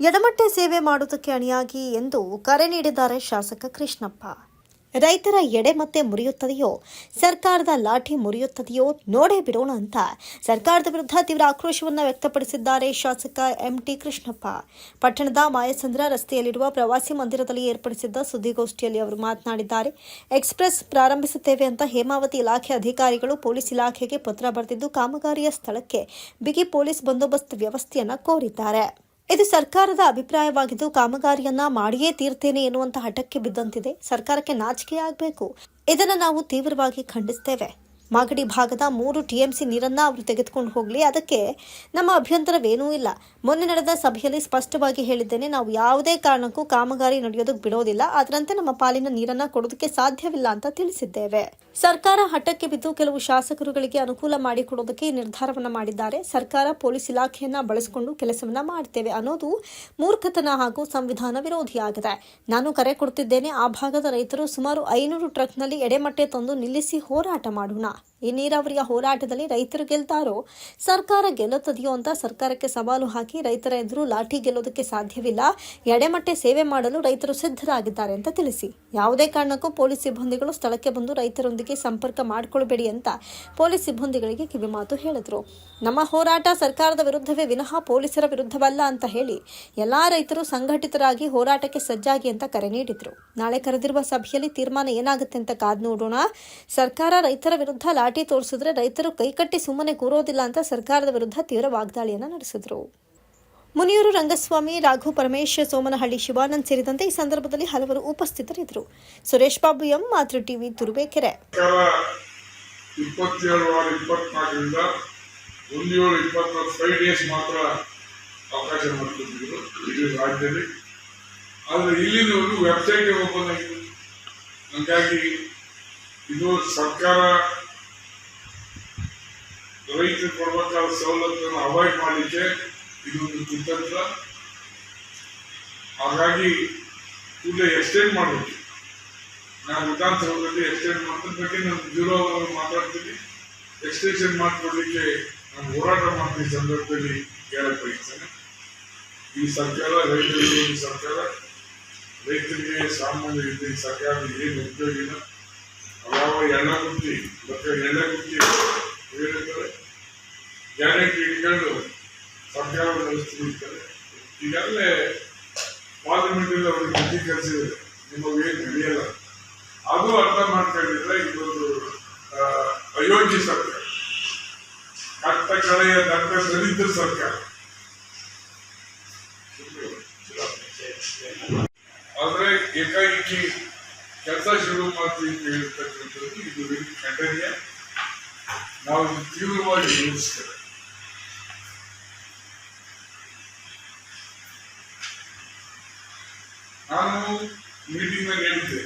ಎಡಮಟ್ಟೆ ಸೇವೆ ಮಾಡುವುದಕ್ಕೆ ಅಣಿಯಾಗಿ ಎಂದು ಕರೆ ನೀಡಿದ್ದಾರೆ ಶಾಸಕ ಕೃಷ್ಣಪ್ಪ. ರೈತರ ಎಡೆ ಮತ್ತೆ ಮುರಿಯುತ್ತದೆಯೋ, ಸರ್ಕಾರದ ಲಾಠಿ ಮುರಿಯುತ್ತದೆಯೋ ನೋಡೇ ಬಿಡೋಣ ಅಂತ ಸರ್ಕಾರದ ವಿರುದ್ಧ ತೀವ್ರ ಆಕ್ರೋಶವನ್ನು ವ್ಯಕ್ತಪಡಿಸಿದ್ದಾರೆ ಶಾಸಕ ಎಂಟಿ ಕೃಷ್ಣಪ್ಪ. ಪಟ್ಟಣದ ಮಾಯಸಂದ್ರ ರಸ್ತೆಯಲ್ಲಿರುವ ಪ್ರವಾಸಿ ಮಂದಿರದಲ್ಲಿ ಏರ್ಪಡಿಸಿದ್ದ ಸುದ್ದಿಗೋಷ್ಠಿಯಲ್ಲಿ ಅವರು ಮಾತನಾಡಿದ್ದಾರೆ. ಎಕ್ಸ್‌ಪ್ರೆಸ್ ಪ್ರಾರಂಭಿಸುತ್ತೇವೆ ಅಂತ ಹೇಮಾವತಿ ಇಲಾಖೆ ಅಧಿಕಾರಿಗಳು ಪೊಲೀಸ್ ಇಲಾಖೆಗೆ ಪತ್ರ ಬರೆದಿದ್ದು ಕಾಮಗಾರಿಯ ಸ್ಥಳಕ್ಕೆ ಬಿಗಿ ಪೊಲೀಸ್ ಬಂದೋಬಸ್ತ್ ವ್ಯವಸ್ಥೆಯನ್ನು ಕೋರಿದ್ದಾರೆ. ಇದು ಸರ್ಕಾರದ ಅಭಿಪ್ರಾಯವಾಗಿದ್ದು ಕಾಮಗಾರಿಯನ್ನ ಮಾಡಿಯೇ ತೀರ್ತೇನೆ ಎನ್ನುವಂತ ಹಠಕ್ಕೆ ಬಿದ್ದಂತಿದೆ. ಸರ್ಕಾರಕ್ಕೆ ನಾಚಿಕೆಯಾಗಬೇಕು. ಇದನ್ನು ನಾವು ತೀವ್ರವಾಗಿ ಖಂಡಿಸುತ್ತೇವೆ. ಮಾಗಡಿ ಭಾಗದ 3 TMC ನೀರನ್ನ ಅವರು ತೆಗೆದುಕೊಂಡು ಹೋಗಲಿ, ಅದಕ್ಕೆ ನಮ್ಮ ಅಭ್ಯಂತರವೇನೂ ಇಲ್ಲ. ಮೊನ್ನೆ ನಡೆದ ಸಭೆಯಲ್ಲಿ ಸ್ಪಷ್ಟವಾಗಿ ಹೇಳಿದ್ದೇನೆ, ನಾವು ಯಾವುದೇ ಕಾರಣಕ್ಕೂ ಕಾಮಗಾರಿ ನಡೆಯೋದಕ್ಕೆ ಬಿಡೋದಿಲ್ಲ. ಅದರಂತೆ ನಮ್ಮ ಪಾಲಿನ ನೀರನ್ನ ಕೊಡೋದಕ್ಕೆ ಸಾಧ್ಯವಿಲ್ಲ ಅಂತ ತಿಳಿಸಿದ್ದೇವೆ. ಸರ್ಕಾರ ಹಠಕ್ಕೆ ಬಿದ್ದು ಕೆಲವು ಶಾಸಕರುಗಳಿಗೆ ಅನುಕೂಲ ಮಾಡಿಕೊಡೋದಕ್ಕೆ ಈ ನಿರ್ಧಾರವನ್ನ ಮಾಡಿದ್ದಾರೆ. ಸರ್ಕಾರ ಪೊಲೀಸ್ ಇಲಾಖೆಯನ್ನ ಬಳಸಿಕೊಂಡು ಕೆಲಸವನ್ನ ಮಾಡ್ತೇವೆ ಅನ್ನೋದು ಮೂರ್ಖತನ ಹಾಗೂ ಸಂವಿಧಾನ ವಿರೋಧಿಯಾಗಿದೆ. ನಾನು ಕರೆ ಕೊಡ್ತಿದ್ದೇನೆ, ಆ ಭಾಗದ ರೈತರು ಸುಮಾರು 500 ಟ್ರಕ್ನಲ್ಲಿ ಎಡೆಮಟ್ಟೆ ತಂದು ನಿಲ್ಲಿಸಿ ಹೋರಾಟ ಮಾಡೋಣ. ಈ ನೀರಾವರಿಯ ಹೋರಾಟದಲ್ಲಿ ರೈತರು ಗೆಲ್ತಾರೋ ಸರ್ಕಾರ ಗೆಲ್ಲುತ್ತದೆಯೋ ಅಂತ ಸರ್ಕಾರಕ್ಕೆ ಸವಾಲು ಹಾಕಿ ರೈತರ ಎದುರು ಲಾಠಿ ಗೆಲ್ಲೋದಕ್ಕೆ ಸಾಧ್ಯವಿಲ್ಲ. ಎಡೆಮಟ್ಟೆ ಸೇವೆ ಮಾಡಲು ರೈತರು ಸಿದ್ಧರಾಗಿದ್ದಾರೆ ಅಂತ ತಿಳಿಸಿ. ಯಾವುದೇ ಕಾರಣಕ್ಕೂ ಪೊಲೀಸ್ ಸಿಬ್ಬಂದಿಗಳು ಸ್ಥಳಕ್ಕೆ ಬಂದು ರೈತರೊಂದಿಗೆ ಸಂಪರ್ಕ ಮಾಡಿಕೊಳ್ಳಬೇಡಿ ಅಂತ ಪೊಲೀಸ್ ಸಿಬ್ಬಂದಿಗಳಿಗೆ ಕಿವಿಮಾತು ಹೇಳಿದ್ರು. ನಮ್ಮ ಹೋರಾಟ ಸರ್ಕಾರದ ವಿರುದ್ಧವೇ ವಿನಃ ಪೊಲೀಸರ ವಿರುದ್ಧವಲ್ಲ ಅಂತ ಹೇಳಿ ಎಲ್ಲಾ ರೈತರು ಸಂಘಟಿತರಾಗಿ ಹೋರಾಟಕ್ಕೆ ಸಜ್ಜಾಗಿ ಅಂತ ಕರೆ ನೀಡಿದ್ರು. ನಾಳೆ ಕರೆದಿರುವ ಸಭೆಯಲ್ಲಿ ತೀರ್ಮಾನ ಏನಾಗುತ್ತೆ ಅಂತ ಕಾದ್ ನೋಡೋಣ. ಸರ್ಕಾರ ರೈತರ ವಿರುದ್ಧ ಲಾಠಿ ತೋರಿಸಿದ್ರೆ ರೈತರು ಕೈಕಟ್ಟಿ ಸುಮ್ಮನೆ ಕೂರೋದಿಲ್ಲ ಅಂತ ಸರ್ಕಾರದ ವಿರುದ್ಧ ತೀವ್ರ ವಾಗ್ದಾಳಿಯನ್ನು ನಡೆಸಿದರು. ಮುನಿಯೂರು ರಂಗಸ್ವಾಮಿ, ರಾಘು ಪರಮೇಶ್, ಸೋಮನಹಳ್ಳಿ ಶಿವಾನಂದ್ ಸೇರಿದಂತೆ ಈ ಸಂದರ್ಭದಲ್ಲಿ ಹಲವರು ಉಪಸ್ಥಿತರಿದ್ದರು. ಸುರೇಶ್ ಬಾಬು ಎಂ, ಮಾತೃ ಟಿವಿ, ತುರುವೇಕೆರೆ. 27/24 5 ಡೇಸ್ ಮಾತ್ರ ಅವಕಾಶ ಮಾಡಿಕೊಟ್ಟಿದ್ರು ಇಡೀ ರಾಜ್ಯದಲ್ಲಿ. ಆದರೆ ಇಲ್ಲಿನವರು ವೆಬ್ಸೈಟ್ ಓಪನ್ ಆಗಿದೆ. ಹಾಗಾಗಿ ಇದು ಸರ್ಕಾರ ರೈತರು ಕೊಡಬೇಕಾದ ಸವಲತ್ತನ್ನು ಅವಾಯ್ಡ್ ಮಾಡಲಿಕ್ಕೆ ಇದೊಂದು ಕುತಂತ್ರ. ಹಾಗಾಗಿ ಕೂಡಲೇ ಎಕ್ಸ್ಟೆಂಡ್ ಮಾಡಬೇಕು. ನಾನು ವಿಧಾನಸೌಧದಲ್ಲಿ ಎಕ್ಸ್ಟೆಂಡ್ ಮಾಡೋದ್ರ ಬಗ್ಗೆ ನಾನು ಬ್ಯೂರೋ ಮಾತಾಡ್ತೀನಿ. ಎಕ್ಸ್ಟೆನ್ಷನ್ ಮಾಡಿಕೊಡ್ಲಿಕ್ಕೆ ನಾನು ಹೋರಾಟ ಮಾಡ್ತೀನಿ ಸಂದರ್ಭದಲ್ಲಿ ಹೇಳಕ್ ಬಯಸ್ತೇನೆ. ಈ ಸರ್ಕಾರ ರೈತ ವಿರೋಧಿ ಸರ್ಕಾರ. ರೈತರಿಗೆ ಸಾಮಾನ್ಯ ರೀತಿ ಸರ್ಕಾರದ ಏನು ಉಪಯೋಗ ಇಲ್ಲ. ಯಾವ ಎಣ್ಣ ಕುಟ್ಟಿ ಹೇಳಿದ್ದಾರೆ, ಗ್ಯಾರಂಟಿ ಇಟ್ಕೊಂಡು ಸರ್ಕಾರ ನಡೆಸ್ತಿರ್ತಾರೆ. ಈಗಾಗಲೇ ಪಾರ್ಲಿಮೆಂಟಲ್ಲಿ ಅವ್ರಿಗೆ ಬುದ್ಧಿ ಕಲಿಸಿದ್ರೆ ನಿಮಗೇನು ನಡೆಯಲ್ಲ. ಅದು ಅರ್ಥ ಮಾಡ್ಕೊಂಡಿದ್ರೆ ಇದೊಂದು ಅಯೋಗ್ಯ ಸರ್ಕಾರ, ಕಟ್ಟ ಕಡೆಯ ದಟ್ಟ ದರಿದ್ರ ಸರ್ಕಾರ. ಆದ್ರೆ ಏಕಾಏಕಿ ಕೆಲಸ ಶುರು ಮಾಡ್ತೀವಿ ಅಂತ ಹೇಳ್ತಕ್ಕಂಥದ್ದು ಇದು ಖಂಡನೀಯ. ನಾವು ತೀವ್ರವಾಗಿ ವಿರೋಧಿಸ್ತೇವೆ. ನಾನು ಮೀಟಿಂಗ್ ನಲ್ಲಿ ಹೇಳಿದ್ದೆ,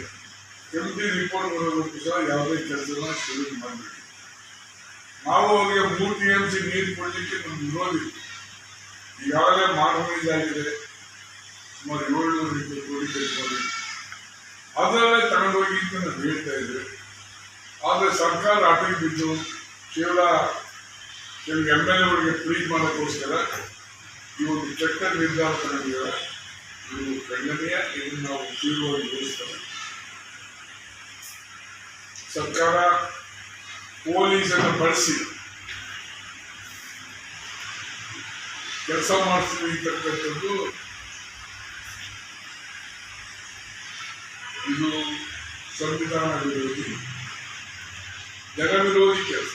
ಕಮಿಟಿ ರಿಪೋರ್ಟ್ ಬರೋದಕ್ಕೂ ಸಹ ಯಾವುದೇ ಕೆಲಸನ ಶುರು ಮಾಡಬೇಕು. ನಾವು ಅವರಿಗೆ 3 TMC ನೀರು ಕೊಡಲಿಕ್ಕೆ ನಮ್ಗೆ ವಿರೋಧಿ. ಈಗಾಗಲೇ ಮಾನವನಿದಾಗಿದೆ, ಸುಮಾರು 700 ಕೋಟಿ ತೆಗೆದುಕೊಂಡು ಅದರಲ್ಲೇ ತಗೊಂಡೋಗಿ ಅಂತ ನಾವು ಹೇಳ್ತಾ ಇದ್ದೇವೆ. ಆದರೆ ಸರ್ಕಾರ ಆಟಕ್ಕೆ ಬಿದ್ದು ಕೇವಲ ಕೆಲವು MLA ಪ್ಲೀಸ್ ಮಾಡೋಕ್ಕೋಸ್ಕರ ಈ ಒಂದು ಕೆಟ್ಟ ನಿರ್ಧಾರ ತಗೊಂಡಿದ್ದಾರೆ. ಇದು ಖಂಡನೀಯ. ಇದನ್ನು ನಾವು ತೀವ್ರವಾಗಿ ವಿರೋಧಿಸ್ತೇವೆ. ಸರ್ಕಾರ ಪೊಲೀಸನ್ನು ಬಳಸಿ ಕೆಲಸ ಮಾಡಿಸ್ತಕ್ಕಂಥದ್ದು ಇದು ಸಂವಿಧಾನ ವಿರೋಧಿ, ಜನ ವಿರೋಧಿ ಕೆಲಸ.